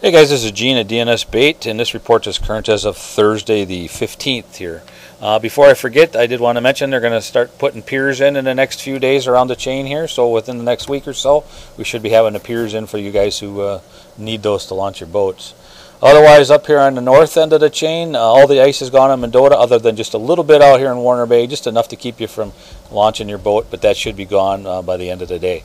Hey guys, this is Gene at DNS Bait, and this report is current as of Thursday the 15th here. Before I forget, I did want to mention they're going to start putting piers in the next few days around the chain here, so within the next week or so we should be having the piers in for you guys who need those to launch your boats. Otherwise, up here on the north end of the chain, all the ice is gone on Mendota other than just a little bit out here in Warner Bay, just enough to keep you from launching your boat, but that should be gone by the end of the day.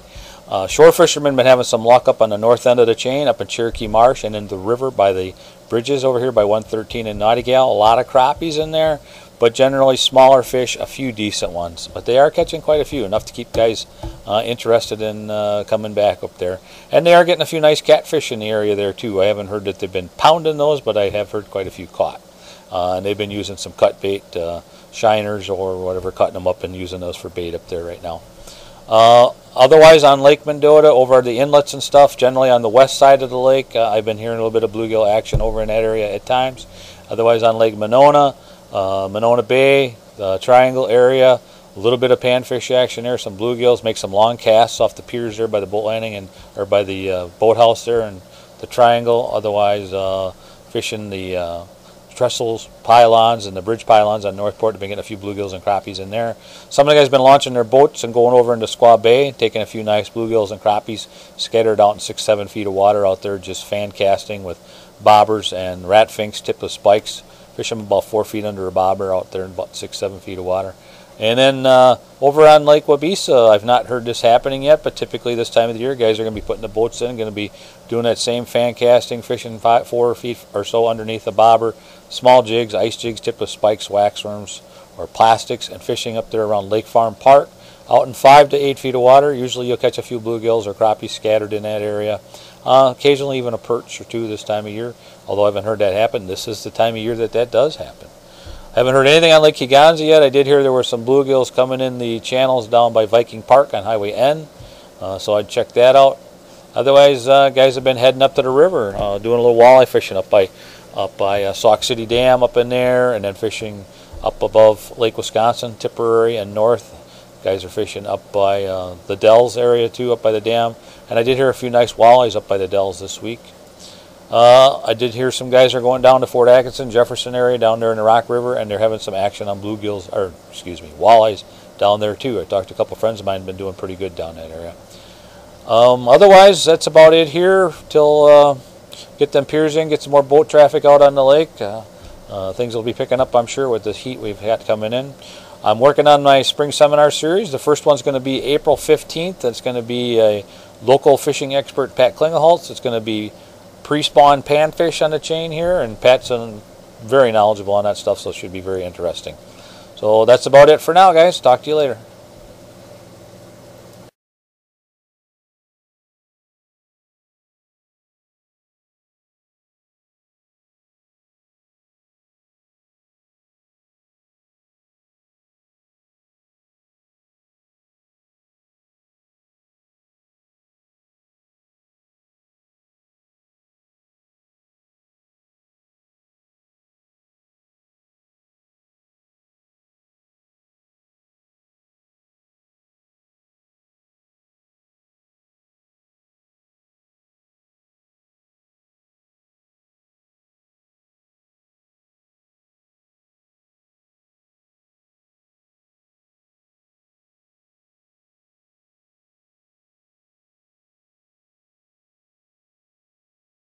Shore fishermen been having some luck up on the north end of the chain, up in Cherokee Marsh and in the river by the bridges over here by 113 and Nightingale. A lot of crappies in there, but generally smaller fish, a few decent ones. But they are catching quite a few, enough to keep guys interested in coming back up there. And they are getting a few nice catfish in the area there too. I haven't heard that they've been pounding those, but I have heard quite a few caught. And they've been using some cut bait, shiners or whatever, cutting them up and using those for bait up there right now. Otherwise on Lake Mendota, over at the inlets and stuff, generally on the west side of the lake, I've been hearing a little bit of bluegill action over in that area at times. Otherwise on Lake Monona, Monona Bay, the Triangle area, a little bit of panfish action there, some bluegills, make some long casts off the piers there by the boat landing and or by the boathouse there and the Triangle. Otherwise fishing the trestles, pylons, and the bridge pylons on Northport. Have been getting a few bluegills and crappies in there. Some of the guys have been launching their boats and going over into Squaw Bay, taking a few nice bluegills and crappies scattered out in 6-7 feet of water out there, just fan casting with bobbers and ratfinks tipped with spikes. Fish them about 4 feet under a bobber out there in about 6-7 feet of water. And then over on Lake Wabeesa, I've not heard this happening yet, but typically this time of the year, guys are going to be putting the boats in, going to be doing that same fan casting, fishing 4 feet or so underneath the bobber, small jigs, ice jigs tipped with spikes, waxworms, or plastics, and fishing up there around Lake Farm Park, out in 5 to 8 feet of water. Usually you'll catch a few bluegills or crappies scattered in that area. Occasionally even a perch or two this time of year, although I haven't heard that happen. This is the time of year that that does happen. I haven't heard anything on Lake Kegonsa yet. I did hear there were some bluegills coming in the channels down by Viking Park on Highway N, so I'd check that out. Otherwise, guys have been heading up to the river, doing a little walleye fishing up by Sauk City Dam up in there, and then fishing up above Lake Wisconsin, Tipperary, and north. Guys are fishing up by the Dells area too, up by the dam. And I did hear a few nice walleyes up by the Dells this week. I did hear some guys are going down to Fort Atkinson, Jefferson area, down there in the Rock River, and they're having some action on bluegills, or excuse me, walleyes down there too. I talked to a couple of friends of mine, been doing pretty good down that area. Otherwise, that's about it here till get them piers in, get some more boat traffic out on the lake. Things will be picking up, I'm sure, with the heat we've had coming in. I'm working on my spring seminar series. The first one's going to be April 15th. It's going to be a local fishing expert, Pat Klingelholtz. It's going to be pre-spawn panfish on the chain here, and Pat's very knowledgeable on that stuff, so it should be very interesting. So that's about it for now, guys. Talk to you later.